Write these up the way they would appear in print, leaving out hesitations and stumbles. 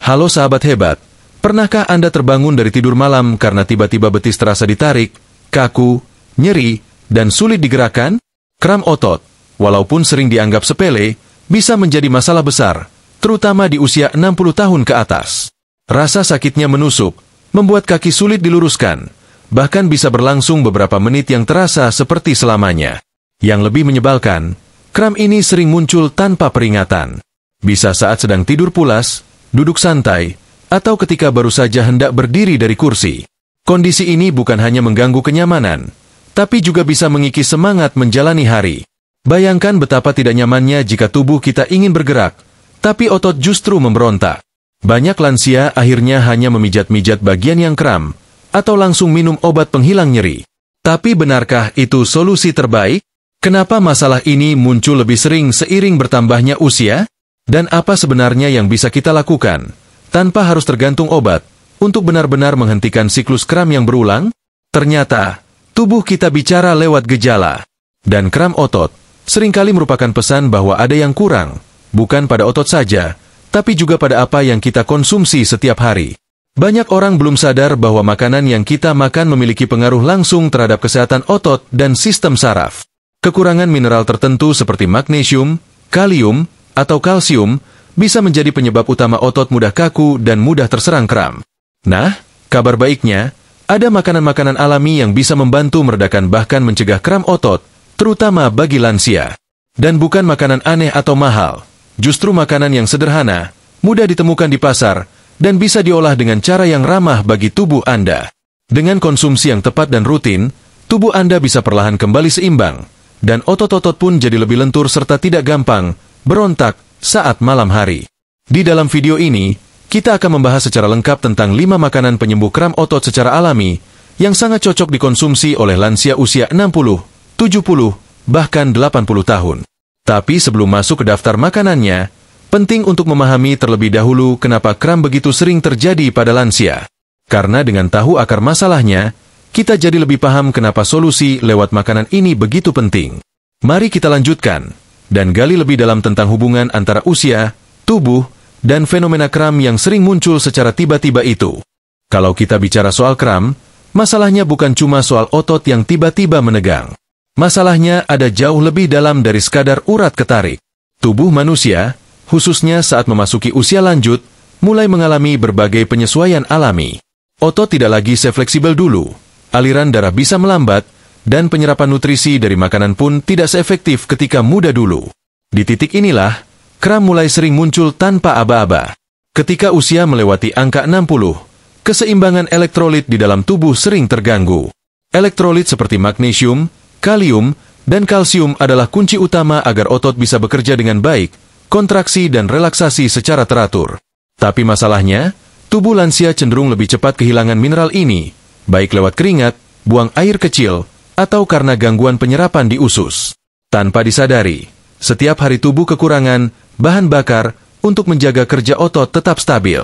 Halo sahabat hebat, pernahkah Anda terbangun dari tidur malam karena tiba-tiba betis terasa ditarik, kaku, nyeri, dan sulit digerakkan? Kram otot, walaupun sering dianggap sepele, bisa menjadi masalah besar, terutama di usia 60 tahun ke atas. Rasa sakitnya menusuk, membuat kaki sulit diluruskan, bahkan bisa berlangsung beberapa menit yang terasa seperti selamanya. Yang lebih menyebalkan, kram ini sering muncul tanpa peringatan. Bisa saat sedang tidur pulas, duduk santai, atau ketika baru saja hendak berdiri dari kursi. Kondisi ini bukan hanya mengganggu kenyamanan, tapi juga bisa mengikis semangat menjalani hari. Bayangkan betapa tidak nyamannya jika tubuh kita ingin bergerak, tapi otot justru memberontak. Banyak lansia akhirnya hanya memijat-mijat bagian yang kram, atau langsung minum obat penghilang nyeri. Tapi benarkah itu solusi terbaik? Kenapa masalah ini muncul lebih sering seiring bertambahnya usia? Dan apa sebenarnya yang bisa kita lakukan, tanpa harus tergantung obat, untuk benar-benar menghentikan siklus kram yang berulang? Ternyata, tubuh kita bicara lewat gejala. Dan kram otot, seringkali merupakan pesan bahwa ada yang kurang, bukan pada otot saja, tapi juga pada apa yang kita konsumsi setiap hari. Banyak orang belum sadar bahwa makanan yang kita makan memiliki pengaruh langsung terhadap kesehatan otot dan sistem saraf. Kekurangan mineral tertentu seperti magnesium, kalium, atau kalsium, bisa menjadi penyebab utama otot mudah kaku dan mudah terserang kram. Nah, kabar baiknya, ada makanan-makanan alami yang bisa membantu meredakan bahkan mencegah kram otot, terutama bagi lansia. Dan bukan makanan aneh atau mahal, justru makanan yang sederhana, mudah ditemukan di pasar, dan bisa diolah dengan cara yang ramah bagi tubuh Anda. Dengan konsumsi yang tepat dan rutin, tubuh Anda bisa perlahan kembali seimbang, dan otot-otot pun jadi lebih lentur serta tidak gampang berontak saat malam hari. Di dalam video ini, kita akan membahas secara lengkap tentang 5 makanan penyembuh kram otot secara alami yang sangat cocok dikonsumsi oleh lansia usia 60, 70, bahkan 80 tahun. Tapi sebelum masuk ke daftar makanannya, penting untuk memahami terlebih dahulu kenapa kram begitu sering terjadi pada lansia. Karena dengan tahu akar masalahnya, kita jadi lebih paham kenapa solusi lewat makanan ini begitu penting. Mari kita lanjutkan dan gali lebih dalam tentang hubungan antara usia, tubuh, dan fenomena kram yang sering muncul secara tiba-tiba itu. Kalau kita bicara soal kram, masalahnya bukan cuma soal otot yang tiba-tiba menegang. Masalahnya ada jauh lebih dalam dari sekadar urat ketarik. Tubuh manusia, khususnya saat memasuki usia lanjut, mulai mengalami berbagai penyesuaian alami. Otot tidak lagi sefleksibel dulu, aliran darah bisa melambat, dan penyerapan nutrisi dari makanan pun tidak seefektif ketika muda dulu. Di titik inilah, kram mulai sering muncul tanpa aba-aba. Ketika usia melewati angka 60, keseimbangan elektrolit di dalam tubuh sering terganggu. Elektrolit seperti magnesium, kalium, dan kalsium adalah kunci utama agar otot bisa bekerja dengan baik, kontraksi dan relaksasi secara teratur. Tapi masalahnya, tubuh lansia cenderung lebih cepat kehilangan mineral ini, baik lewat keringat, buang air kecil, atau karena gangguan penyerapan di usus. Tanpa disadari, setiap hari tubuh kekurangan bahan bakar untuk menjaga kerja otot tetap stabil.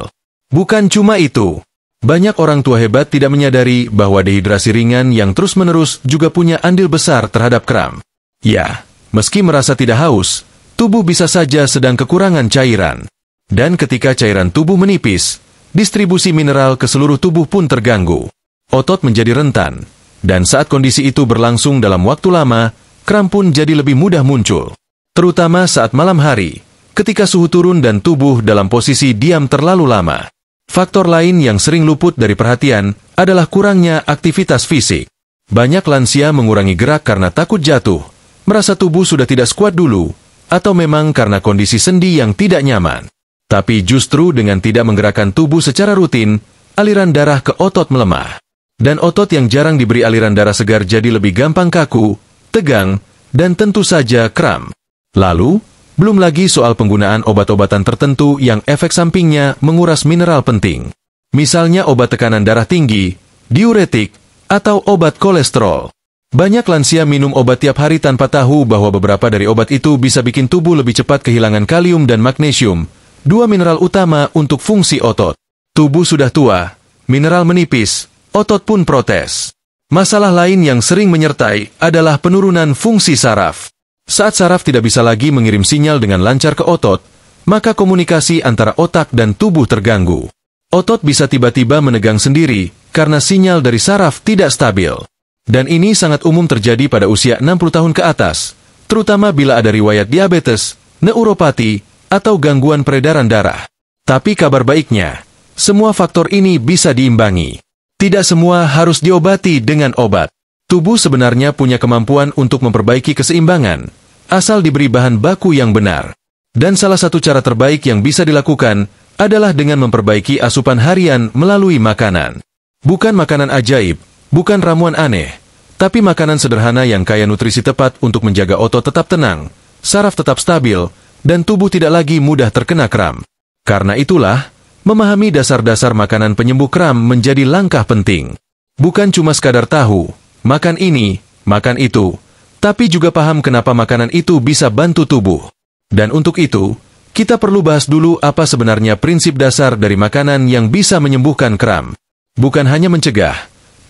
Bukan cuma itu, banyak orang tua hebat tidak menyadari bahwa dehidrasi ringan yang terus-menerus juga punya andil besar terhadap kram. Ya, meski merasa tidak haus, tubuh bisa saja sedang kekurangan cairan. Dan ketika cairan tubuh menipis, distribusi mineral ke seluruh tubuh pun terganggu. Otot menjadi rentan. Dan saat kondisi itu berlangsung dalam waktu lama, kram pun jadi lebih mudah muncul. Terutama saat malam hari, ketika suhu turun dan tubuh dalam posisi diam terlalu lama. Faktor lain yang sering luput dari perhatian adalah kurangnya aktivitas fisik. Banyak lansia mengurangi gerak karena takut jatuh, merasa tubuh sudah tidak sekuat dulu, atau memang karena kondisi sendi yang tidak nyaman. Tapi justru dengan tidak menggerakkan tubuh secara rutin, aliran darah ke otot melemah. Dan otot yang jarang diberi aliran darah segar jadi lebih gampang kaku, tegang, dan tentu saja kram. Lalu, belum lagi soal penggunaan obat-obatan tertentu yang efek sampingnya menguras mineral penting. Misalnya obat tekanan darah tinggi, diuretik, atau obat kolesterol. Banyak lansia minum obat tiap hari tanpa tahu bahwa beberapa dari obat itu bisa bikin tubuh lebih cepat kehilangan kalium dan magnesium, 2 mineral utama untuk fungsi otot. Tubuh sudah tua, mineral menipis, otot pun protes. Masalah lain yang sering menyertai adalah penurunan fungsi saraf. Saat saraf tidak bisa lagi mengirim sinyal dengan lancar ke otot, maka komunikasi antara otak dan tubuh terganggu. Otot bisa tiba-tiba menegang sendiri karena sinyal dari saraf tidak stabil. Dan ini sangat umum terjadi pada usia 60 tahun ke atas, terutama bila ada riwayat diabetes, neuropati, atau gangguan peredaran darah. Tapi kabar baiknya, semua faktor ini bisa diimbangi. Tidak semua harus diobati dengan obat. Tubuh sebenarnya punya kemampuan untuk memperbaiki keseimbangan, asal diberi bahan baku yang benar. Dan salah satu cara terbaik yang bisa dilakukan adalah dengan memperbaiki asupan harian melalui makanan. Bukan makanan ajaib, bukan ramuan aneh, tapi makanan sederhana yang kaya nutrisi tepat untuk menjaga otot tetap tenang, saraf tetap stabil, dan tubuh tidak lagi mudah terkena kram. Karena itulah, memahami dasar-dasar makanan penyembuh kram menjadi langkah penting. Bukan cuma sekadar tahu, makan ini, makan itu, tapi juga paham kenapa makanan itu bisa bantu tubuh. Dan untuk itu, kita perlu bahas dulu apa sebenarnya prinsip dasar dari makanan yang bisa menyembuhkan kram. Bukan hanya mencegah,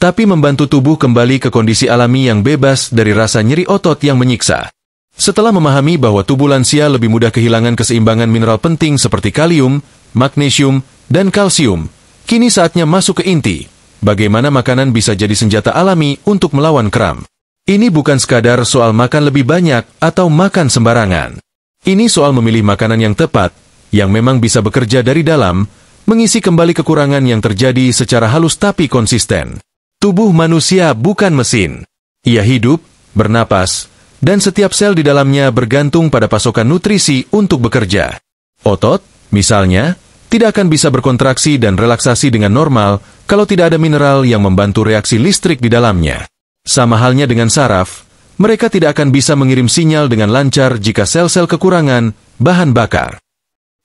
tapi membantu tubuh kembali ke kondisi alami yang bebas dari rasa nyeri otot yang menyiksa. Setelah memahami bahwa tubuh lansia lebih mudah kehilangan keseimbangan mineral penting seperti kalium, magnesium, dan kalsium, kini saatnya masuk ke inti. Bagaimana makanan bisa jadi senjata alami untuk melawan kram. Ini bukan sekadar soal makan lebih banyak atau makan sembarangan. Ini soal memilih makanan yang tepat, yang memang bisa bekerja dari dalam, mengisi kembali kekurangan yang terjadi secara halus tapi konsisten. Tubuh manusia bukan mesin. Ia hidup, bernapas, dan setiap sel di dalamnya bergantung pada pasokan nutrisi untuk bekerja. Otot, misalnya, tidak akan bisa berkontraksi dan relaksasi dengan normal kalau tidak ada mineral yang membantu reaksi listrik di dalamnya. Sama halnya dengan saraf, mereka tidak akan bisa mengirim sinyal dengan lancar jika sel-sel kekurangan bahan bakar.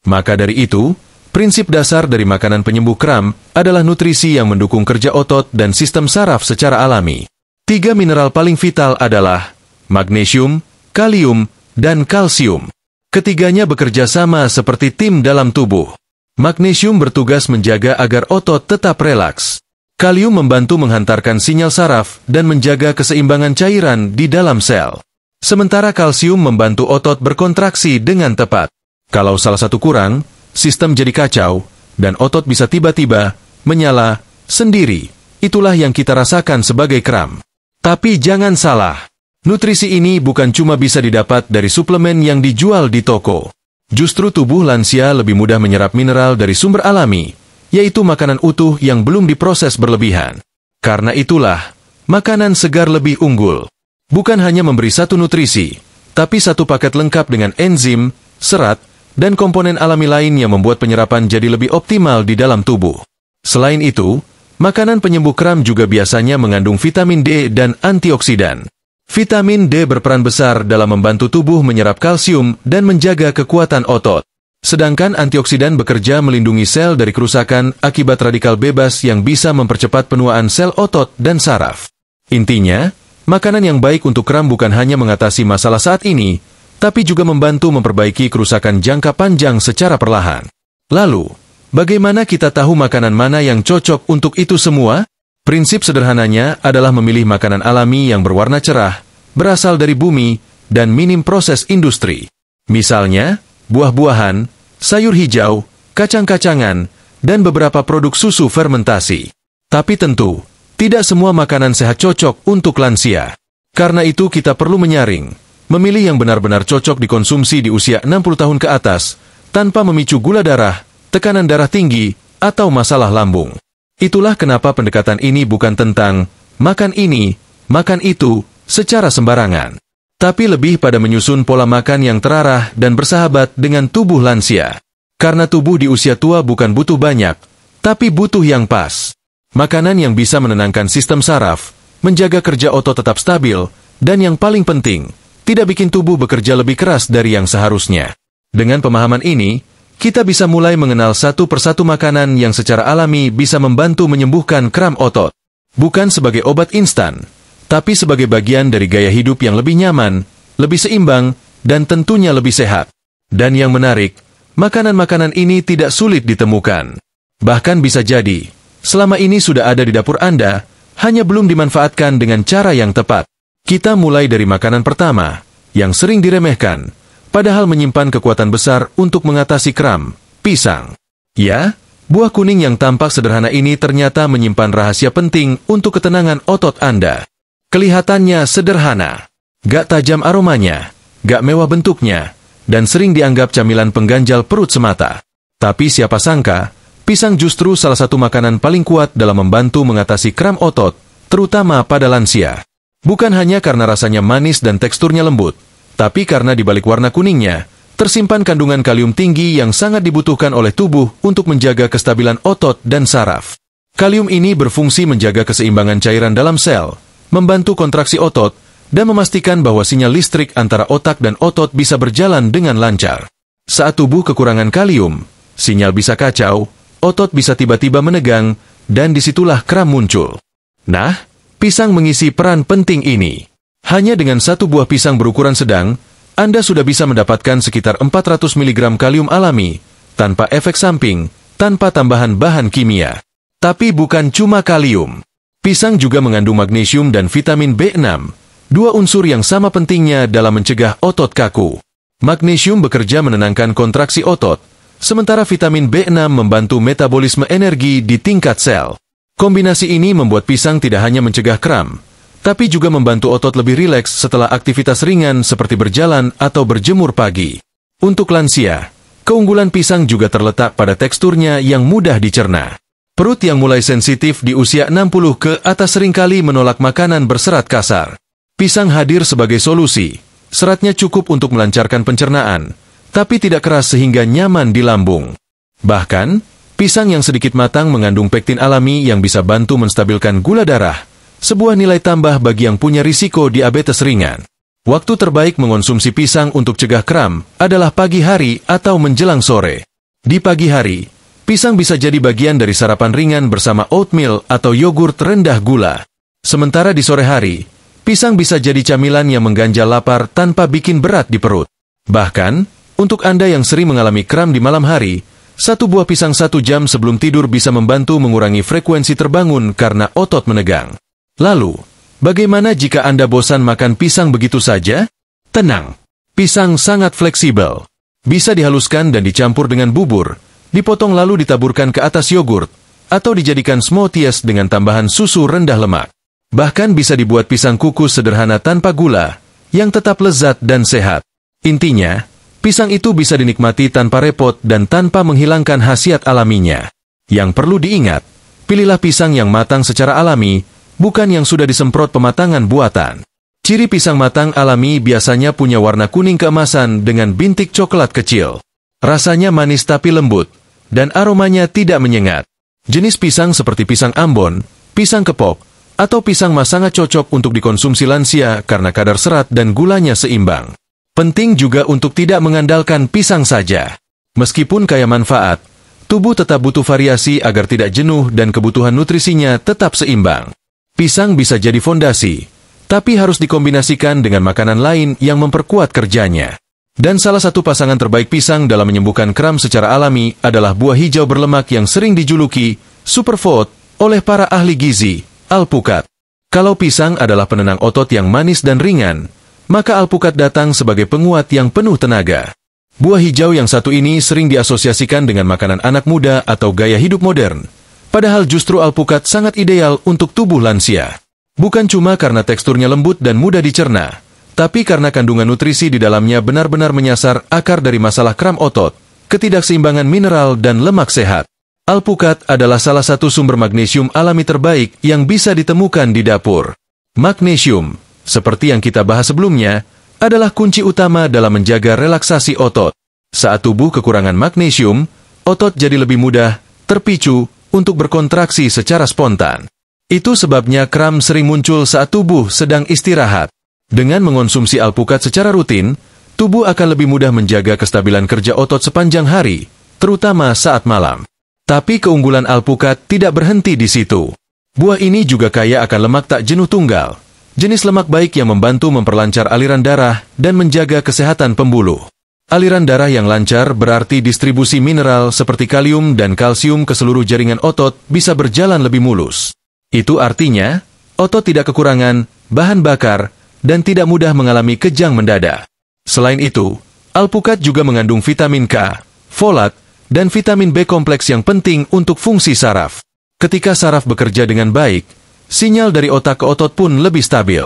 Maka dari itu, prinsip dasar dari makanan penyembuh kram adalah nutrisi yang mendukung kerja otot dan sistem saraf secara alami. 3 mineral paling vital adalah magnesium, kalium, dan kalsium. Ketiganya bekerja sama seperti tim dalam tubuh. Magnesium bertugas menjaga agar otot tetap relaks. Kalium membantu menghantarkan sinyal saraf dan menjaga keseimbangan cairan di dalam sel. Sementara kalsium membantu otot berkontraksi dengan tepat. Kalau salah satu kurang, sistem jadi kacau, dan otot bisa tiba-tiba menyala sendiri. Itulah yang kita rasakan sebagai kram. Tapi jangan salah, nutrisi ini bukan cuma bisa didapat dari suplemen yang dijual di toko. Justru tubuh lansia lebih mudah menyerap mineral dari sumber alami, yaitu makanan utuh yang belum diproses berlebihan. Karena itulah, makanan segar lebih unggul. Bukan hanya memberi satu nutrisi, tapi satu paket lengkap dengan enzim, serat, dan komponen alami lain yang membuat penyerapan jadi lebih optimal di dalam tubuh. Selain itu, makanan penyembuh kram juga biasanya mengandung vitamin D dan antioksidan. Vitamin D berperan besar dalam membantu tubuh menyerap kalsium dan menjaga kekuatan otot. Sedangkan antioksidan bekerja melindungi sel dari kerusakan akibat radikal bebas yang bisa mempercepat penuaan sel otot dan saraf. Intinya, makanan yang baik untuk kram bukan hanya mengatasi masalah saat ini, tapi juga membantu memperbaiki kerusakan jangka panjang secara perlahan. Lalu, bagaimana kita tahu makanan mana yang cocok untuk itu semua? Prinsip sederhananya adalah memilih makanan alami yang berwarna cerah, berasal dari bumi, dan minim proses industri. Misalnya, buah-buahan, sayur hijau, kacang-kacangan, dan beberapa produk susu fermentasi. Tapi tentu, tidak semua makanan sehat cocok untuk lansia. Karena itu kita perlu menyaring, memilih yang benar-benar cocok dikonsumsi di usia 60 tahun ke atas, tanpa memicu gula darah, tekanan darah tinggi, atau masalah lambung. Itulah kenapa pendekatan ini bukan tentang makan ini, makan itu, secara sembarangan. Tapi lebih pada menyusun pola makan yang terarah dan bersahabat dengan tubuh lansia. Karena tubuh di usia tua bukan butuh banyak, tapi butuh yang pas. Makanan yang bisa menenangkan sistem saraf, menjaga kerja otot tetap stabil, dan yang paling penting, tidak bikin tubuh bekerja lebih keras dari yang seharusnya. Dengan pemahaman ini, kita bisa mulai mengenal satu persatu makanan yang secara alami bisa membantu menyembuhkan kram otot. Bukan sebagai obat instan, tapi sebagai bagian dari gaya hidup yang lebih nyaman, lebih seimbang, dan tentunya lebih sehat. Dan yang menarik, makanan-makanan ini tidak sulit ditemukan. Bahkan bisa jadi, selama ini sudah ada di dapur Anda, hanya belum dimanfaatkan dengan cara yang tepat. Kita mulai dari makanan pertama, yang sering diremehkan, padahal menyimpan kekuatan besar untuk mengatasi kram. Pisang. Ya, buah kuning yang tampak sederhana ini ternyata menyimpan rahasia penting untuk ketenangan otot Anda. Kelihatannya sederhana, gak tajam aromanya, gak mewah bentuknya, dan sering dianggap camilan pengganjal perut semata. Tapi siapa sangka, pisang justru salah satu makanan paling kuat dalam membantu mengatasi kram otot, terutama pada lansia. Bukan hanya karena rasanya manis dan teksturnya lembut, tapi karena di balik warna kuningnya, tersimpan kandungan kalium tinggi yang sangat dibutuhkan oleh tubuh untuk menjaga kestabilan otot dan saraf. Kalium ini berfungsi menjaga keseimbangan cairan dalam sel, membantu kontraksi otot, dan memastikan bahwa sinyal listrik antara otak dan otot bisa berjalan dengan lancar. Saat tubuh kekurangan kalium, sinyal bisa kacau, otot bisa tiba-tiba menegang, dan disitulah kram muncul. Nah, pisang mengisi peran penting ini. Hanya dengan satu buah pisang berukuran sedang, Anda sudah bisa mendapatkan sekitar 400 mg kalium alami, tanpa efek samping, tanpa tambahan bahan kimia. Tapi bukan cuma kalium. Pisang juga mengandung magnesium dan vitamin B6, dua unsur yang sama pentingnya dalam mencegah otot kaku. Magnesium bekerja menenangkan kontraksi otot, sementara vitamin B6 membantu metabolisme energi di tingkat sel. Kombinasi ini membuat pisang tidak hanya mencegah kram, tapi juga membantu otot lebih rileks setelah aktivitas ringan seperti berjalan atau berjemur pagi. Untuk lansia, keunggulan pisang juga terletak pada teksturnya yang mudah dicerna. Perut yang mulai sensitif di usia 60 ke atas seringkali menolak makanan berserat kasar. Pisang hadir sebagai solusi. Seratnya cukup untuk melancarkan pencernaan, tapi tidak keras sehingga nyaman di lambung. Bahkan, pisang yang sedikit matang mengandung pektin alami yang bisa bantu menstabilkan gula darah, sebuah nilai tambah bagi yang punya risiko diabetes ringan. Waktu terbaik mengonsumsi pisang untuk cegah kram adalah pagi hari atau menjelang sore. Di pagi hari, pisang bisa jadi bagian dari sarapan ringan bersama oatmeal atau yogurt rendah gula. Sementara di sore hari, pisang bisa jadi camilan yang mengganjal lapar tanpa bikin berat di perut. Bahkan, untuk Anda yang sering mengalami kram di malam hari, satu buah pisang 1 jam sebelum tidur bisa membantu mengurangi frekuensi terbangun karena otot menegang. Lalu, bagaimana jika Anda bosan makan pisang begitu saja? Tenang, pisang sangat fleksibel. Bisa dihaluskan dan dicampur dengan bubur, dipotong lalu ditaburkan ke atas yogurt, atau dijadikan smoothies dengan tambahan susu rendah lemak. Bahkan bisa dibuat pisang kukus sederhana tanpa gula, yang tetap lezat dan sehat. Intinya, pisang itu bisa dinikmati tanpa repot dan tanpa menghilangkan khasiat alaminya. Yang perlu diingat, pilihlah pisang yang matang secara alami, bukan yang sudah disemprot pematangan buatan. Ciri pisang matang alami biasanya punya warna kuning keemasan dengan bintik coklat kecil. Rasanya manis tapi lembut, dan aromanya tidak menyengat. Jenis pisang seperti pisang Ambon, pisang kepok, atau pisang mas sangat cocok untuk dikonsumsi lansia karena kadar serat dan gulanya seimbang. Penting juga untuk tidak mengandalkan pisang saja. Meskipun kaya manfaat, tubuh tetap butuh variasi agar tidak jenuh dan kebutuhan nutrisinya tetap seimbang. Pisang bisa jadi fondasi, tapi harus dikombinasikan dengan makanan lain yang memperkuat kerjanya. Dan salah satu pasangan terbaik pisang dalam menyembuhkan kram secara alami adalah buah hijau berlemak yang sering dijuluki superfood oleh para ahli gizi, alpukat. Kalau pisang adalah penenang otot yang manis dan ringan, maka alpukat datang sebagai penguat yang penuh tenaga. Buah hijau yang satu ini sering diasosiasikan dengan makanan anak muda atau gaya hidup modern. Padahal justru alpukat sangat ideal untuk tubuh lansia. Bukan cuma karena teksturnya lembut dan mudah dicerna, tapi karena kandungan nutrisi di dalamnya benar-benar menyasar akar dari masalah kram otot, ketidakseimbangan mineral dan lemak sehat. Alpukat adalah salah satu sumber magnesium alami terbaik yang bisa ditemukan di dapur. Magnesium, seperti yang kita bahas sebelumnya, adalah kunci utama dalam menjaga relaksasi otot. Saat tubuh kekurangan magnesium, otot jadi lebih mudah terpicu untuk berkontraksi secara spontan. Itu sebabnya kram sering muncul saat tubuh sedang istirahat. Dengan mengonsumsi alpukat secara rutin, tubuh akan lebih mudah menjaga kestabilan kerja otot sepanjang hari, terutama saat malam. Tapi keunggulan alpukat tidak berhenti di situ. Buah ini juga kaya akan lemak tak jenuh tunggal, jenis lemak baik yang membantu memperlancar aliran darah dan menjaga kesehatan pembuluh. Aliran darah yang lancar berarti distribusi mineral seperti kalium dan kalsium ke seluruh jaringan otot bisa berjalan lebih mulus. Itu artinya, otot tidak kekurangan bahan bakar dan tidak mudah mengalami kejang mendadak. Selain itu, Alpukat juga mengandung vitamin K, folat, dan vitamin B kompleks yang penting untuk fungsi saraf. Ketika saraf bekerja dengan baik, sinyal dari otak ke otot pun lebih stabil.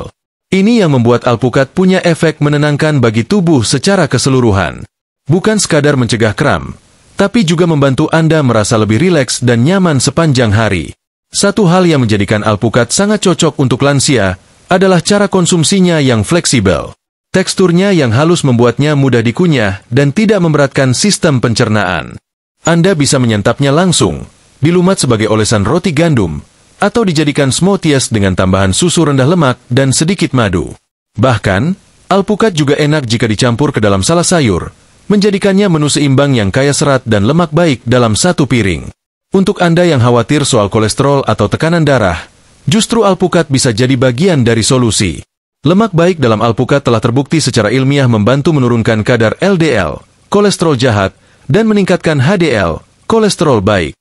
Ini yang membuat alpukat punya efek menenangkan bagi tubuh secara keseluruhan. Bukan sekadar mencegah kram, tapi juga membantu Anda merasa lebih rileks dan nyaman sepanjang hari. Satu hal yang menjadikan alpukat sangat cocok untuk lansia adalah cara konsumsinya yang fleksibel. Teksturnya yang halus membuatnya mudah dikunyah dan tidak memberatkan sistem pencernaan. Anda bisa menyantapnya langsung, dilumat sebagai olesan roti gandum, atau dijadikan smoothies dengan tambahan susu rendah lemak dan sedikit madu. Bahkan, alpukat juga enak jika dicampur ke dalam salad sayur, menjadikannya menu seimbang yang kaya serat dan lemak baik dalam satu piring. Untuk Anda yang khawatir soal kolesterol atau tekanan darah, justru alpukat bisa jadi bagian dari solusi. Lemak baik dalam alpukat telah terbukti secara ilmiah membantu menurunkan kadar LDL, kolesterol jahat, dan meningkatkan HDL, kolesterol baik.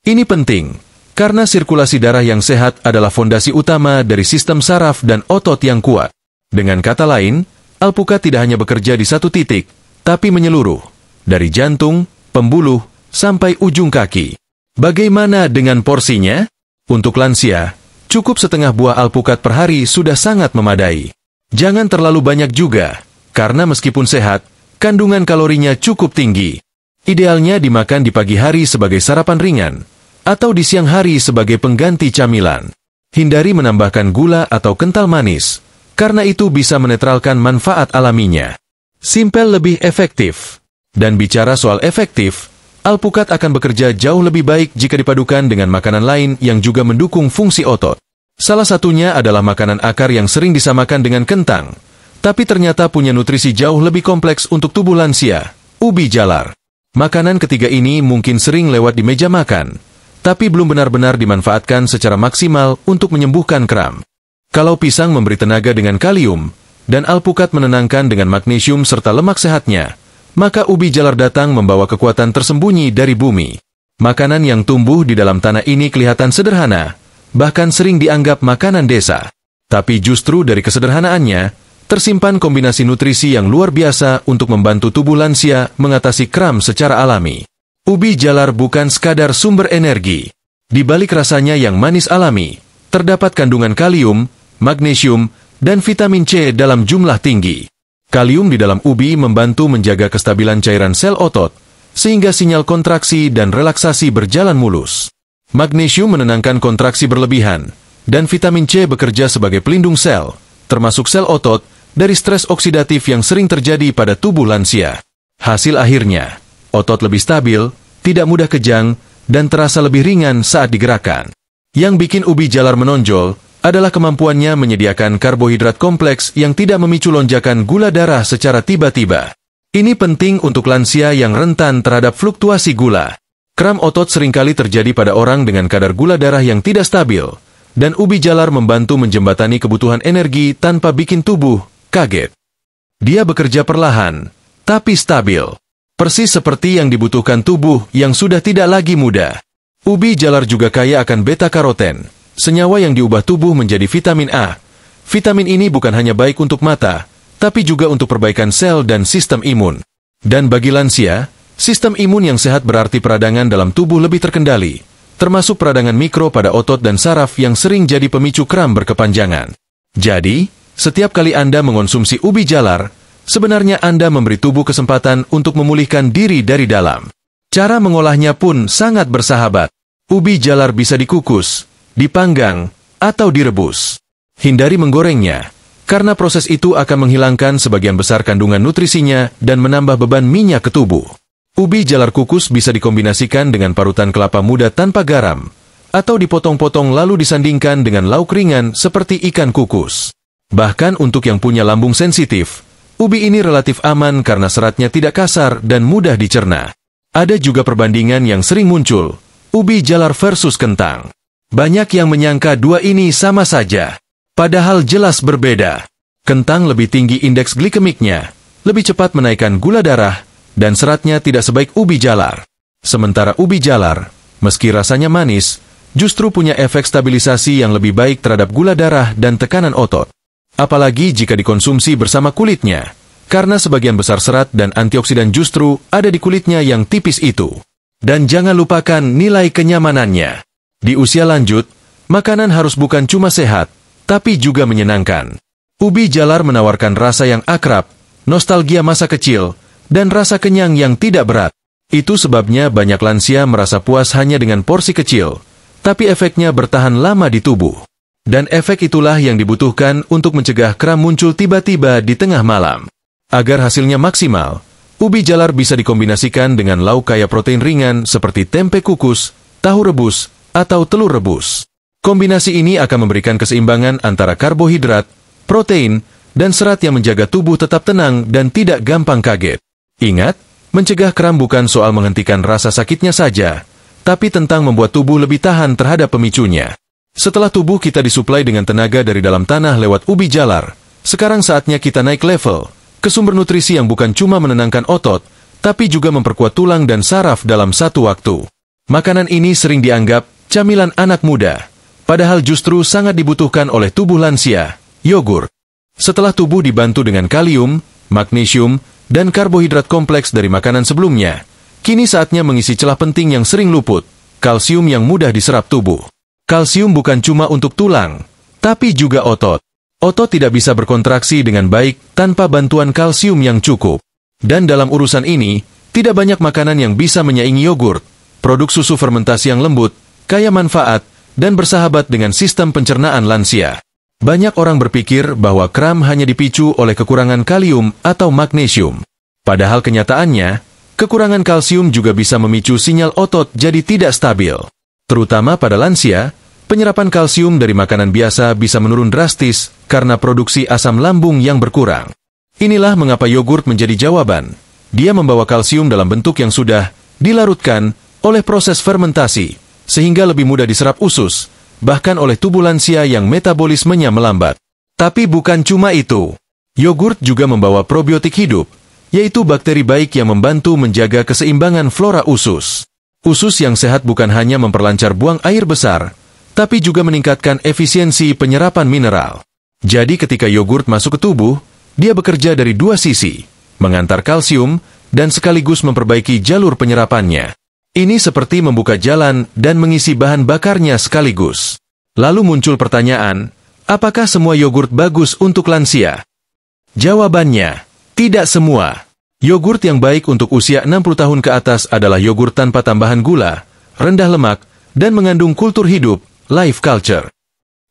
Ini penting, karena sirkulasi darah yang sehat adalah fondasi utama dari sistem saraf dan otot yang kuat. Dengan kata lain, alpukat tidak hanya bekerja di satu titik, tapi menyeluruh, dari jantung, pembuluh, sampai ujung kaki. Bagaimana dengan porsinya? Untuk lansia, cukup setengah buah alpukat per hari sudah sangat memadai. Jangan terlalu banyak juga, karena meskipun sehat, kandungan kalorinya cukup tinggi. Idealnya dimakan di pagi hari sebagai sarapan ringan, atau di siang hari sebagai pengganti camilan. Hindari menambahkan gula atau kental manis, karena itu bisa menetralkan manfaat alaminya. Simpel lebih efektif. Dan bicara soal efektif, alpukat akan bekerja jauh lebih baik jika dipadukan dengan makanan lain yang juga mendukung fungsi otot. Salah satunya adalah makanan akar yang sering disamakan dengan kentang, tapi ternyata punya nutrisi jauh lebih kompleks untuk tubuh lansia, ubi jalar. Makanan ketiga ini mungkin sering lewat di meja makan, tapi belum benar-benar dimanfaatkan secara maksimal untuk menyembuhkan kram. Kalau pisang memberi tenaga dengan kalium, dan alpukat menenangkan dengan magnesium serta lemak sehatnya, maka ubi jalar datang membawa kekuatan tersembunyi dari bumi. Makanan yang tumbuh di dalam tanah ini kelihatan sederhana, bahkan sering dianggap makanan desa. Tapi justru dari kesederhanaannya, tersimpan kombinasi nutrisi yang luar biasa untuk membantu tubuh lansia mengatasi kram secara alami. Ubi jalar bukan sekadar sumber energi. Di balik rasanya yang manis alami, terdapat kandungan kalium, magnesium, dan vitamin C dalam jumlah tinggi. Kalium di dalam ubi membantu menjaga kestabilan cairan sel otot, sehingga sinyal kontraksi dan relaksasi berjalan mulus. Magnesium menenangkan kontraksi berlebihan, dan vitamin C bekerja sebagai pelindung sel, termasuk sel otot, dari stres oksidatif yang sering terjadi pada tubuh lansia. Hasil akhirnya, otot lebih stabil, tidak mudah kejang, dan terasa lebih ringan saat digerakkan. Yang bikin ubi jalar menonjol adalah kemampuannya menyediakan karbohidrat kompleks yang tidak memicu lonjakan gula darah secara tiba-tiba. Ini penting untuk lansia yang rentan terhadap fluktuasi gula. Kram otot seringkali terjadi pada orang dengan kadar gula darah yang tidak stabil, dan ubi jalar membantu menjembatani kebutuhan energi tanpa bikin tubuh kaget. Dia bekerja perlahan, tapi stabil. Persis seperti yang dibutuhkan tubuh yang sudah tidak lagi muda. Ubi jalar juga kaya akan beta-karoten, senyawa yang diubah tubuh menjadi vitamin A. Vitamin ini bukan hanya baik untuk mata, tapi juga untuk perbaikan sel dan sistem imun. Dan bagi lansia, sistem imun yang sehat berarti peradangan dalam tubuh lebih terkendali, termasuk peradangan mikro pada otot dan saraf yang sering jadi pemicu kram berkepanjangan. Jadi, setiap kali Anda mengonsumsi ubi jalar, sebenarnya Anda memberi tubuh kesempatan untuk memulihkan diri dari dalam. Cara mengolahnya pun sangat bersahabat. Ubi jalar bisa dikukus, dipanggang, atau direbus. Hindari menggorengnya, karena proses itu akan menghilangkan sebagian besar kandungan nutrisinya dan menambah beban minyak ke tubuh. Ubi jalar kukus bisa dikombinasikan dengan parutan kelapa muda tanpa garam, atau dipotong-potong lalu disandingkan dengan lauk ringan seperti ikan kukus. Bahkan untuk yang punya lambung sensitif, ubi ini relatif aman karena seratnya tidak kasar dan mudah dicerna. Ada juga perbandingan yang sering muncul, ubi jalar versus kentang. Banyak yang menyangka dua ini sama saja, padahal jelas berbeda. Kentang lebih tinggi indeks glikemiknya, lebih cepat menaikkan gula darah, dan seratnya tidak sebaik ubi jalar. Sementara ubi jalar, meski rasanya manis, justru punya efek stabilisasi yang lebih baik terhadap gula darah dan tekanan otot. Apalagi jika dikonsumsi bersama kulitnya, karena sebagian besar serat dan antioksidan justru ada di kulitnya yang tipis itu. Dan jangan lupakan nilai kenyamanannya. Di usia lanjut, makanan harus bukan cuma sehat, tapi juga menyenangkan. Ubi jalar menawarkan rasa yang akrab, nostalgia masa kecil, dan rasa kenyang yang tidak berat. Itu sebabnya banyak lansia merasa puas hanya dengan porsi kecil, tapi efeknya bertahan lama di tubuh. Dan efek itulah yang dibutuhkan untuk mencegah kram muncul tiba-tiba di tengah malam. Agar hasilnya maksimal, ubi jalar bisa dikombinasikan dengan lauk kaya protein ringan seperti tempe kukus, tahu rebus, atau telur rebus. Kombinasi ini akan memberikan keseimbangan antara karbohidrat, protein, dan serat yang menjaga tubuh tetap tenang dan tidak gampang kaget. Ingat, mencegah kram bukan soal menghentikan rasa sakitnya saja, tapi tentang membuat tubuh lebih tahan terhadap pemicunya. Setelah tubuh kita disuplai dengan tenaga dari dalam tanah lewat ubi jalar, sekarang saatnya kita naik level ke sumber nutrisi yang bukan cuma menenangkan otot, tapi juga memperkuat tulang dan saraf dalam satu waktu. Makanan ini sering dianggap camilan anak muda, padahal justru sangat dibutuhkan oleh tubuh lansia, yogurt. Setelah tubuh dibantu dengan kalium, magnesium, dan karbohidrat kompleks dari makanan sebelumnya, kini saatnya mengisi celah penting yang sering luput, kalsium yang mudah diserap tubuh. Kalsium bukan cuma untuk tulang, tapi juga otot. Otot tidak bisa berkontraksi dengan baik tanpa bantuan kalsium yang cukup. Dan dalam urusan ini, tidak banyak makanan yang bisa menyaingi yogurt, produk susu fermentasi yang lembut, kaya manfaat, dan bersahabat dengan sistem pencernaan lansia. Banyak orang berpikir bahwa kram hanya dipicu oleh kekurangan kalium atau magnesium. Padahal kenyataannya, kekurangan kalsium juga bisa memicu sinyal otot jadi tidak stabil. Terutama pada lansia, penyerapan kalsium dari makanan biasa bisa menurun drastis karena produksi asam lambung yang berkurang. Inilah mengapa yogurt menjadi jawaban. Dia membawa kalsium dalam bentuk yang sudah dilarutkan oleh proses fermentasi, sehingga lebih mudah diserap usus, bahkan oleh tubuh lansia yang metabolismenya melambat. Tapi bukan cuma itu. Yogurt juga membawa probiotik hidup, yaitu bakteri baik yang membantu menjaga keseimbangan flora usus. Usus yang sehat bukan hanya memperlancar buang air besar, tapi juga meningkatkan efisiensi penyerapan mineral. Jadi ketika yogurt masuk ke tubuh, dia bekerja dari dua sisi, mengantar kalsium, dan sekaligus memperbaiki jalur penyerapannya. Ini seperti membuka jalan dan mengisi bahan bakarnya sekaligus. Lalu muncul pertanyaan, apakah semua yogurt bagus untuk lansia? Jawabannya, tidak semua. Yogurt yang baik untuk usia 60 tahun ke atas adalah yogurt tanpa tambahan gula, rendah lemak, dan mengandung kultur hidup, life culture.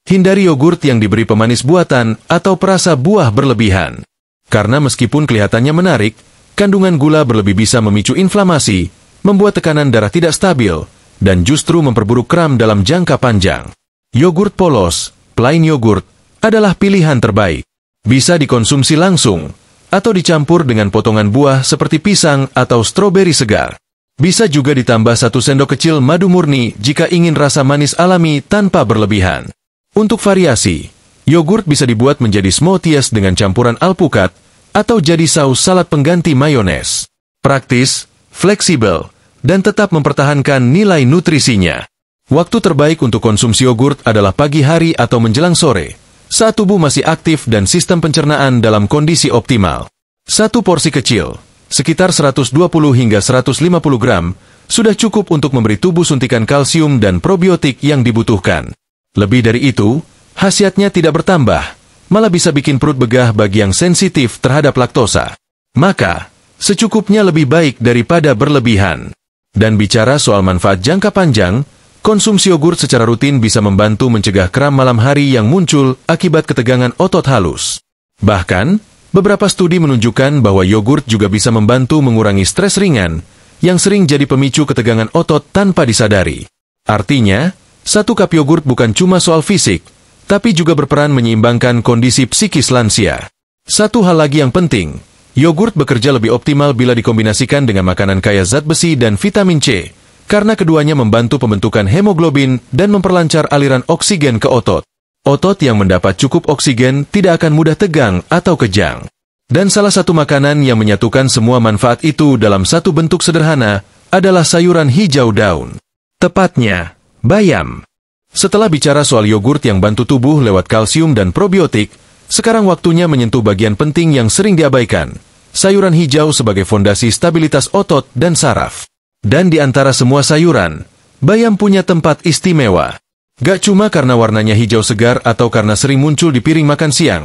Hindari yogurt yang diberi pemanis buatan atau perasa buah berlebihan. Karena meskipun kelihatannya menarik, kandungan gula berlebih bisa memicu inflamasi, membuat tekanan darah tidak stabil, dan justru memperburuk kram dalam jangka panjang. Yogurt polos, plain yogurt, adalah pilihan terbaik. Bisa dikonsumsi langsung, atau dicampur dengan potongan buah seperti pisang atau stroberi segar. Bisa juga ditambah 1 sendok kecil madu murni jika ingin rasa manis alami tanpa berlebihan. Untuk variasi, yogurt bisa dibuat menjadi smoothies dengan campuran alpukat, atau jadi saus salad pengganti mayones. Praktis, fleksibel, dan tetap mempertahankan nilai nutrisinya. Waktu terbaik untuk konsumsi yogurt adalah pagi hari atau menjelang sore, saat tubuh masih aktif dan sistem pencernaan dalam kondisi optimal. Satu porsi kecil, sekitar 120 hingga 150 gram, sudah cukup untuk memberi tubuh suntikan kalsium dan probiotik yang dibutuhkan. Lebih dari itu, khasiatnya tidak bertambah, malah bisa bikin perut begah bagi yang sensitif terhadap laktosa. Maka, secukupnya lebih baik daripada berlebihan. Dan bicara soal manfaat jangka panjang, konsumsi yogurt secara rutin bisa membantu mencegah kram malam hari yang muncul akibat ketegangan otot halus. Bahkan, beberapa studi menunjukkan bahwa yogurt juga bisa membantu mengurangi stres ringan, yang sering jadi pemicu ketegangan otot tanpa disadari. Artinya, 1 cup yogurt bukan cuma soal fisik, tapi juga berperan menyeimbangkan kondisi psikis lansia. Satu hal lagi yang penting, yogurt bekerja lebih optimal bila dikombinasikan dengan makanan kaya zat besi dan vitamin C, karena keduanya membantu pembentukan hemoglobin dan memperlancar aliran oksigen ke otot. Otot yang mendapat cukup oksigen tidak akan mudah tegang atau kejang. Dan salah satu makanan yang menyatukan semua manfaat itu dalam satu bentuk sederhana adalah sayuran hijau daun. Tepatnya, bayam. Setelah bicara soal yogurt yang bantu tubuh lewat kalsium dan probiotik, Sekarang waktunya menyentuh bagian penting yang sering diabaikan. Sayuran hijau sebagai fondasi stabilitas otot dan saraf. Dan di antara semua sayuran, bayam punya tempat istimewa. Gak cuma karena warnanya hijau segar atau karena sering muncul di piring makan siang,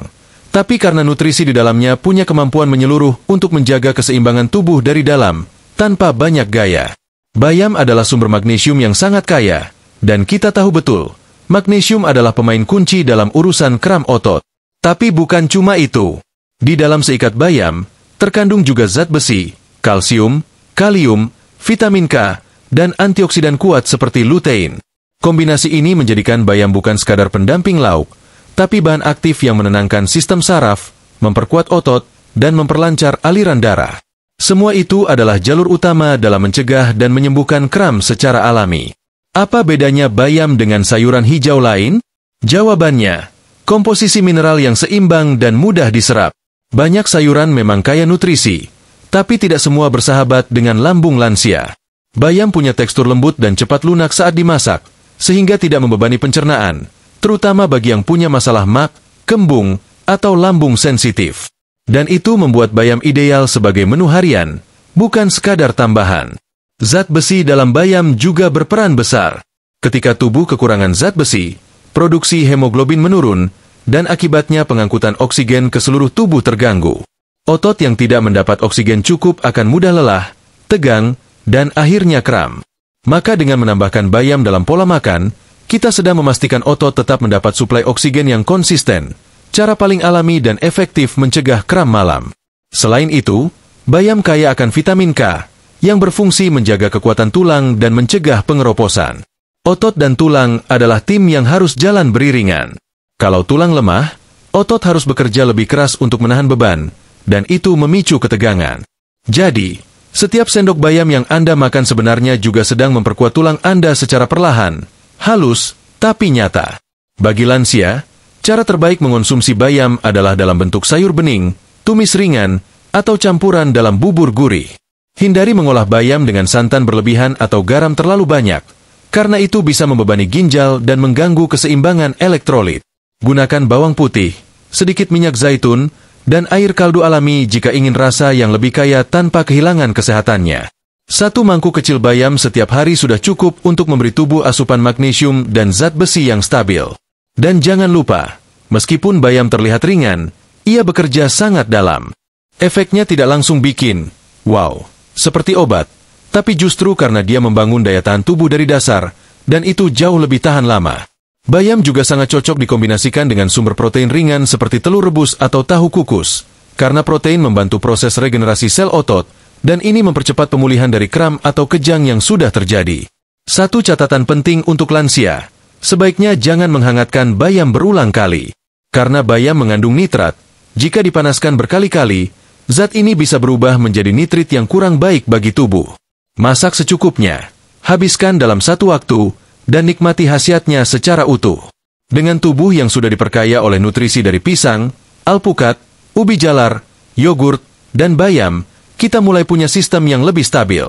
tapi karena nutrisi di dalamnya punya kemampuan menyeluruh untuk menjaga keseimbangan tubuh dari dalam, tanpa banyak gaya. Bayam adalah sumber magnesium yang sangat kaya, dan kita tahu betul, magnesium adalah pemain kunci dalam urusan kram otot. Tapi bukan cuma itu. Di dalam seikat bayam, terkandung juga zat besi, kalsium, kalium, vitamin K, dan antioksidan kuat seperti lutein. Kombinasi ini menjadikan bayam bukan sekadar pendamping lauk, tapi bahan aktif yang menenangkan sistem saraf, memperkuat otot, dan memperlancar aliran darah. Semua itu adalah jalur utama dalam mencegah dan menyembuhkan kram secara alami. Apa bedanya bayam dengan sayuran hijau lain? Jawabannya, komposisi mineral yang seimbang dan mudah diserap. Banyak sayuran memang kaya nutrisi, tapi tidak semua bersahabat dengan lambung lansia. Bayam punya tekstur lembut dan cepat lunak saat dimasak, sehingga tidak membebani pencernaan, terutama bagi yang punya masalah mak, kembung, atau lambung sensitif. Dan itu membuat bayam ideal sebagai menu harian, bukan sekadar tambahan. Zat besi dalam bayam juga berperan besar. Ketika tubuh kekurangan zat besi, produksi hemoglobin menurun, dan akibatnya pengangkutan oksigen ke seluruh tubuh terganggu. Otot yang tidak mendapat oksigen cukup akan mudah lelah, tegang, dan akhirnya kram. Maka dengan menambahkan bayam dalam pola makan, kita sedang memastikan otot tetap mendapat suplai oksigen yang konsisten, cara paling alami dan efektif mencegah kram malam. Selain itu, bayam kaya akan vitamin K, yang berfungsi menjaga kekuatan tulang dan mencegah pengeroposan. Otot dan tulang adalah tim yang harus jalan beriringan. Kalau tulang lemah, otot harus bekerja lebih keras untuk menahan beban, dan itu memicu ketegangan. Jadi, setiap sendok bayam yang Anda makan sebenarnya juga sedang memperkuat tulang Anda secara perlahan, halus, tapi nyata. Bagi lansia, cara terbaik mengonsumsi bayam adalah dalam bentuk sayur bening, tumis ringan, atau campuran dalam bubur gurih. Hindari mengolah bayam dengan santan berlebihan atau garam terlalu banyak, karena itu bisa membebani ginjal dan mengganggu keseimbangan elektrolit. Gunakan bawang putih, sedikit minyak zaitun, dan air kaldu alami jika ingin rasa yang lebih kaya tanpa kehilangan kesehatannya. 1 mangkuk kecil bayam setiap hari sudah cukup untuk memberi tubuh asupan magnesium dan zat besi yang stabil. Dan jangan lupa, meskipun bayam terlihat ringan, ia bekerja sangat dalam. Efeknya tidak langsung bikin, wow, seperti obat, tapi justru karena dia membangun daya tahan tubuh dari dasar, dan itu jauh lebih tahan lama. Bayam juga sangat cocok dikombinasikan dengan sumber protein ringan seperti telur rebus atau tahu kukus, karena protein membantu proses regenerasi sel otot, dan ini mempercepat pemulihan dari kram atau kejang yang sudah terjadi. 1 catatan penting untuk lansia, sebaiknya jangan menghangatkan bayam berulang kali. Karena bayam mengandung nitrat, jika dipanaskan berkali-kali, zat ini bisa berubah menjadi nitrit yang kurang baik bagi tubuh. Masak secukupnya, habiskan dalam 1 waktu, dan nikmati khasiatnya secara utuh. Dengan tubuh yang sudah diperkaya oleh nutrisi dari pisang, alpukat, ubi jalar, yogurt, dan bayam, kita mulai punya sistem yang lebih stabil.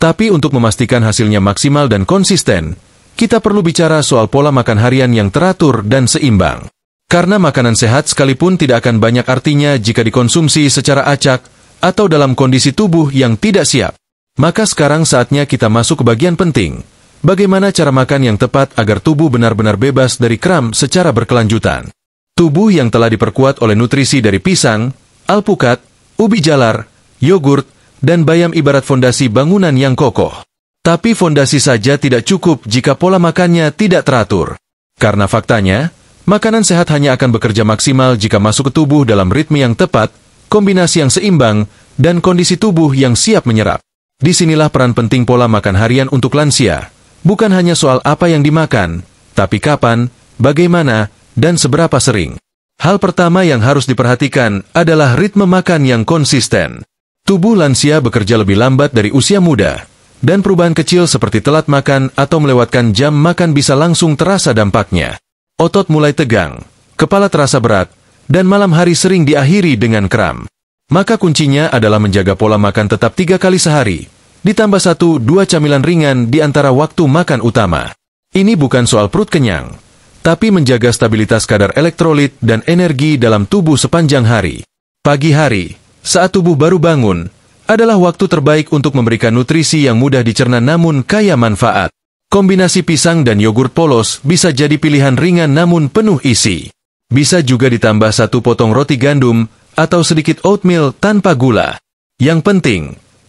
Tapi untuk memastikan hasilnya maksimal dan konsisten, kita perlu bicara soal pola makan harian yang teratur dan seimbang. Karena makanan sehat sekalipun tidak akan banyak artinya jika dikonsumsi secara acak atau dalam kondisi tubuh yang tidak siap. Maka sekarang saatnya kita masuk ke bagian penting. Bagaimana cara makan yang tepat agar tubuh benar-benar bebas dari kram secara berkelanjutan? Tubuh yang telah diperkuat oleh nutrisi dari pisang, alpukat, ubi jalar, yogurt, dan bayam ibarat fondasi bangunan yang kokoh. Tapi fondasi saja tidak cukup jika pola makannya tidak teratur. Karena faktanya, makanan sehat hanya akan bekerja maksimal jika masuk ke tubuh dalam ritme yang tepat, kombinasi yang seimbang, dan kondisi tubuh yang siap menyerap. Disinilah peran penting pola makan harian untuk lansia. Bukan hanya soal apa yang dimakan, tapi kapan, bagaimana, dan seberapa sering. Hal pertama yang harus diperhatikan adalah ritme makan yang konsisten. Tubuh lansia bekerja lebih lambat dari usia muda, dan perubahan kecil seperti telat makan atau melewatkan jam makan bisa langsung terasa dampaknya. Otot mulai tegang, kepala terasa berat, dan malam hari sering diakhiri dengan kram. Maka kuncinya adalah menjaga pola makan tetap 3 kali sehari, ditambah 1-2 camilan ringan di antara waktu makan utama. Ini bukan soal perut kenyang, tapi menjaga stabilitas kadar elektrolit dan energi dalam tubuh sepanjang hari. Pagi hari, saat tubuh baru bangun, adalah waktu terbaik untuk memberikan nutrisi yang mudah dicerna namun kaya manfaat. Kombinasi pisang dan yogurt polos bisa jadi pilihan ringan namun penuh isi. Bisa juga ditambah 1 potong roti gandum atau sedikit oatmeal tanpa gula. Yang penting,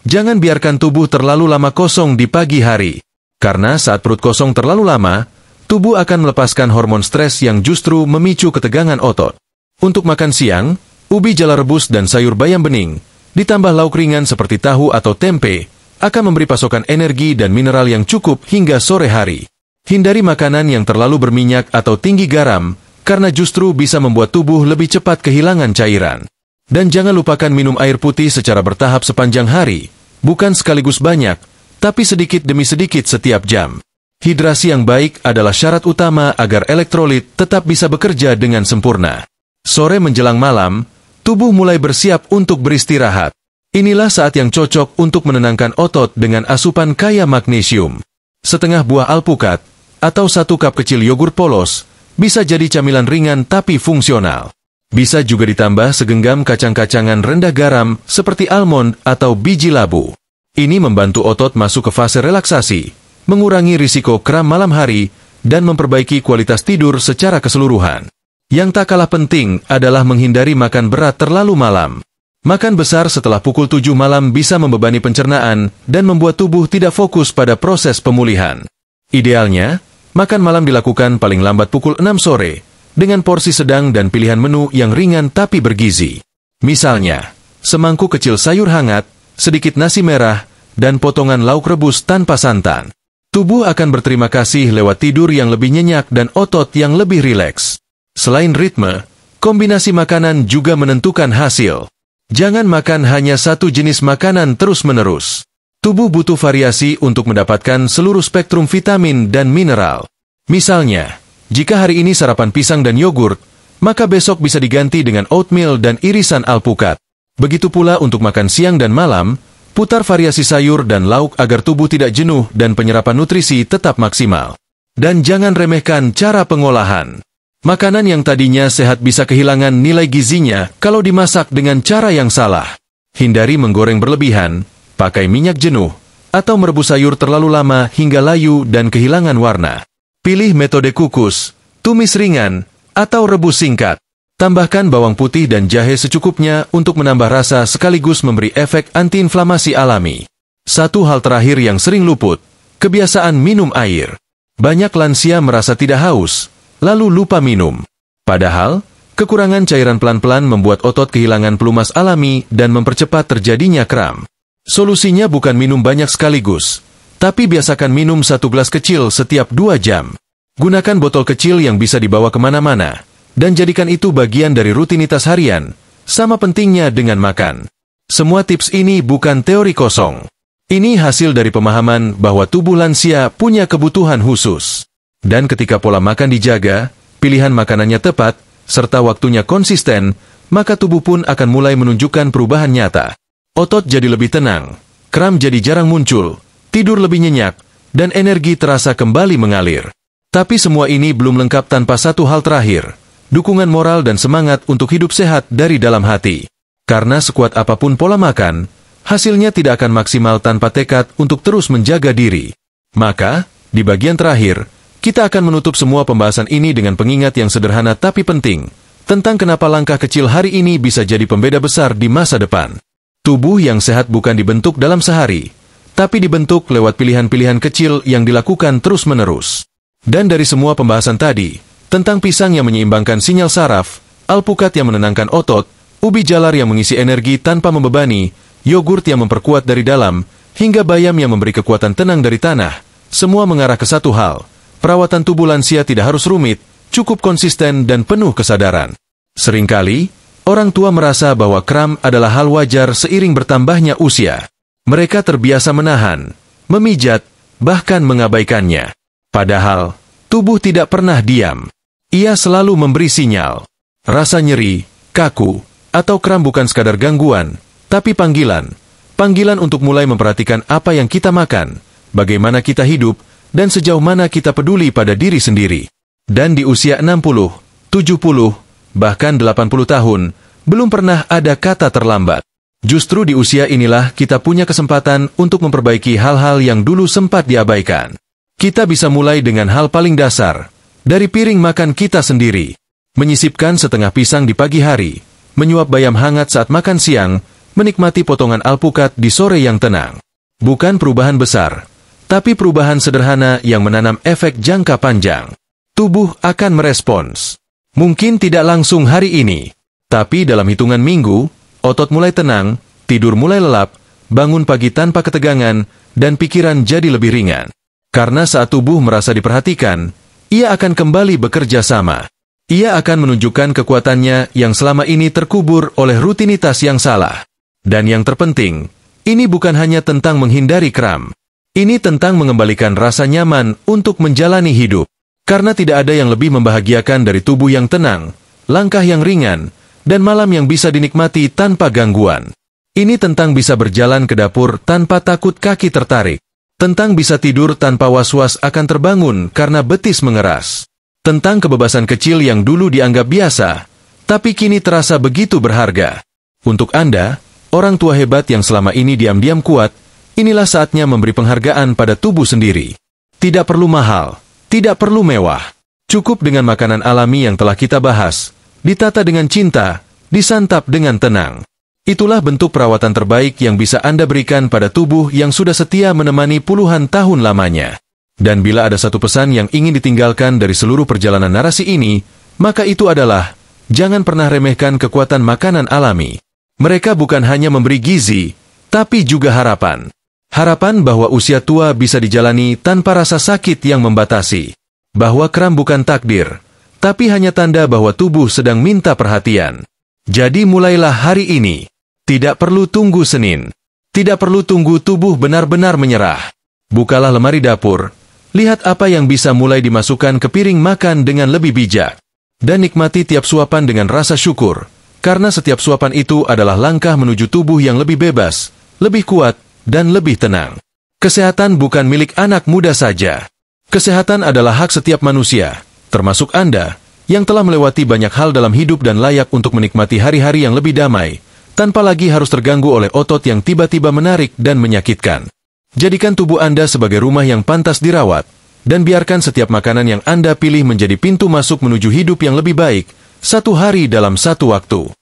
jangan biarkan tubuh terlalu lama kosong di pagi hari. Karena saat perut kosong terlalu lama, tubuh akan melepaskan hormon stres yang justru memicu ketegangan otot. Untuk makan siang, ubi jala rebus dan sayur bayam bening, ditambah lauk ringan seperti tahu atau tempe, akan memberi pasokan energi dan mineral yang cukup hingga sore hari. Hindari makanan yang terlalu berminyak atau tinggi garam, karena justru bisa membuat tubuh lebih cepat kehilangan cairan. Dan jangan lupakan minum air putih secara bertahap sepanjang hari, bukan sekaligus banyak, tapi sedikit demi sedikit setiap jam. Hidrasi yang baik adalah syarat utama agar elektrolit tetap bisa bekerja dengan sempurna. Sore menjelang malam, tubuh mulai bersiap untuk beristirahat. Inilah saat yang cocok untuk menenangkan otot dengan asupan kaya magnesium. Setengah buah alpukat, atau 1 cup kecil yogurt polos, bisa jadi camilan ringan tapi fungsional. Bisa juga ditambah segenggam kacang-kacangan rendah garam seperti almond atau biji labu. Ini membantu otot masuk ke fase relaksasi, mengurangi risiko kram malam hari, dan memperbaiki kualitas tidur secara keseluruhan. Yang tak kalah penting adalah menghindari makan berat terlalu malam. Makan besar setelah pukul 7 malam bisa membebani pencernaan dan membuat tubuh tidak fokus pada proses pemulihan. Idealnya, makan malam dilakukan paling lambat pukul 6 sore, dengan porsi sedang dan pilihan menu yang ringan tapi bergizi. Misalnya, semangkuk kecil sayur hangat, sedikit nasi merah, dan potongan lauk rebus tanpa santan. Tubuh akan berterima kasih lewat tidur yang lebih nyenyak dan otot yang lebih rileks. Selain ritme, kombinasi makanan juga menentukan hasil. Jangan makan hanya satu jenis makanan terus-menerus. Tubuh butuh variasi untuk mendapatkan seluruh spektrum vitamin dan mineral. Misalnya, jika hari ini sarapan pisang dan yogurt, maka besok bisa diganti dengan oatmeal dan irisan alpukat. Begitu pula untuk makan siang dan malam, putar variasi sayur dan lauk agar tubuh tidak jenuh dan penyerapan nutrisi tetap maksimal. Dan jangan remehkan cara pengolahan. Makanan yang tadinya sehat bisa kehilangan nilai gizinya kalau dimasak dengan cara yang salah. Hindari menggoreng berlebihan, pakai minyak jenuh, atau merebus sayur terlalu lama hingga layu dan kehilangan warna. Pilih metode kukus, tumis ringan, atau rebus singkat. Tambahkan bawang putih dan jahe secukupnya untuk menambah rasa sekaligus memberi efek antiinflamasi alami. Satu hal terakhir yang sering luput, kebiasaan minum air. Banyak lansia merasa tidak haus, lalu lupa minum. Padahal, kekurangan cairan pelan-pelan membuat otot kehilangan pelumas alami dan mempercepat terjadinya kram. Solusinya bukan minum banyak sekaligus, tapi biasakan minum 1 gelas kecil setiap 2 jam. Gunakan botol kecil yang bisa dibawa kemana-mana, dan jadikan itu bagian dari rutinitas harian, sama pentingnya dengan makan. Semua tips ini bukan teori kosong. Ini hasil dari pemahaman bahwa tubuh lansia punya kebutuhan khusus. Dan ketika pola makan dijaga, pilihan makanannya tepat, serta waktunya konsisten, maka tubuh pun akan mulai menunjukkan perubahan nyata. Otot jadi lebih tenang, kram jadi jarang muncul, tidur lebih nyenyak, dan energi terasa kembali mengalir. Tapi semua ini belum lengkap tanpa satu hal terakhir, dukungan moral dan semangat untuk hidup sehat dari dalam hati. Karena sekuat apapun pola makan, hasilnya tidak akan maksimal tanpa tekad untuk terus menjaga diri. Maka, di bagian terakhir, kita akan menutup semua pembahasan ini dengan pengingat yang sederhana tapi penting, tentang kenapa langkah kecil hari ini bisa jadi pembeda besar di masa depan. Tubuh yang sehat bukan dibentuk dalam sehari, tapi dibentuk lewat pilihan-pilihan kecil yang dilakukan terus-menerus. Dan dari semua pembahasan tadi, tentang pisang yang menyeimbangkan sinyal saraf, alpukat yang menenangkan otot, ubi jalar yang mengisi energi tanpa membebani, yogurt yang memperkuat dari dalam, hingga bayam yang memberi kekuatan tenang dari tanah, semua mengarah ke satu hal. Perawatan tubuh lansia tidak harus rumit, cukup konsisten dan penuh kesadaran. Seringkali, orang tua merasa bahwa kram adalah hal wajar seiring bertambahnya usia. Mereka terbiasa menahan, memijat, bahkan mengabaikannya. Padahal, tubuh tidak pernah diam. Ia selalu memberi sinyal. Rasa nyeri, kaku, atau kram bukan sekadar gangguan, tapi panggilan. Panggilan untuk mulai memperhatikan apa yang kita makan, bagaimana kita hidup, dan sejauh mana kita peduli pada diri sendiri. Dan di usia 60, 70, bahkan 80 tahun, belum pernah ada kata terlambat. Justru di usia inilah kita punya kesempatan untuk memperbaiki hal-hal yang dulu sempat diabaikan. Kita bisa mulai dengan hal paling dasar, dari piring makan kita sendiri. Menyisipkan setengah pisang di pagi hari, menyuap bayam hangat saat makan siang, menikmati potongan alpukat di sore yang tenang. Bukan perubahan besar, tapi perubahan sederhana yang menanam efek jangka panjang. Tubuh akan merespons. Mungkin tidak langsung hari ini, tapi dalam hitungan minggu, otot mulai tenang, tidur mulai lelap, bangun pagi tanpa ketegangan, dan pikiran jadi lebih ringan. Karena saat tubuh merasa diperhatikan, ia akan kembali bekerja sama. Ia akan menunjukkan kekuatannya yang selama ini terkubur oleh rutinitas yang salah. Dan yang terpenting, ini bukan hanya tentang menghindari kram. Ini tentang mengembalikan rasa nyaman untuk menjalani hidup. Karena tidak ada yang lebih membahagiakan dari tubuh yang tenang, langkah yang ringan, dan malam yang bisa dinikmati tanpa gangguan. Ini tentang bisa berjalan ke dapur tanpa takut kaki tertarik. Tentang bisa tidur tanpa was-was akan terbangun karena betis mengeras. Tentang kebebasan kecil yang dulu dianggap biasa, tapi kini terasa begitu berharga. Untuk Anda, orang tua hebat yang selama ini diam-diam kuat, inilah saatnya memberi penghargaan pada tubuh sendiri. Tidak perlu mahal. Tidak perlu mewah. Cukup dengan makanan alami yang telah kita bahas, ditata dengan cinta, disantap dengan tenang. Itulah bentuk perawatan terbaik yang bisa Anda berikan pada tubuh yang sudah setia menemani puluhan tahun lamanya. Dan bila ada satu pesan yang ingin ditinggalkan dari seluruh perjalanan narasi ini, maka itu adalah, jangan pernah remehkan kekuatan makanan alami. Mereka bukan hanya memberi gizi, tapi juga harapan. Harapan bahwa usia tua bisa dijalani tanpa rasa sakit yang membatasi. Bahwa kram bukan takdir, tapi hanya tanda bahwa tubuh sedang minta perhatian. Jadi mulailah hari ini. Tidak perlu tunggu Senin. Tidak perlu tunggu tubuh benar-benar menyerah. Bukalah lemari dapur. Lihat apa yang bisa mulai dimasukkan ke piring makan dengan lebih bijak. Dan nikmati tiap suapan dengan rasa syukur. Karena setiap suapan itu adalah langkah menuju tubuh yang lebih bebas, lebih kuat, dan lebih tenang. Kesehatan bukan milik anak muda saja. Kesehatan adalah hak setiap manusia, termasuk Anda, yang telah melewati banyak hal dalam hidup dan layak untuk menikmati hari-hari yang lebih damai, tanpa lagi harus terganggu oleh otot yang tiba-tiba menarik dan menyakitkan. Jadikan tubuh Anda sebagai rumah yang pantas dirawat, dan biarkan setiap makanan yang Anda pilih menjadi pintu masuk menuju hidup yang lebih baik, satu hari dalam satu waktu.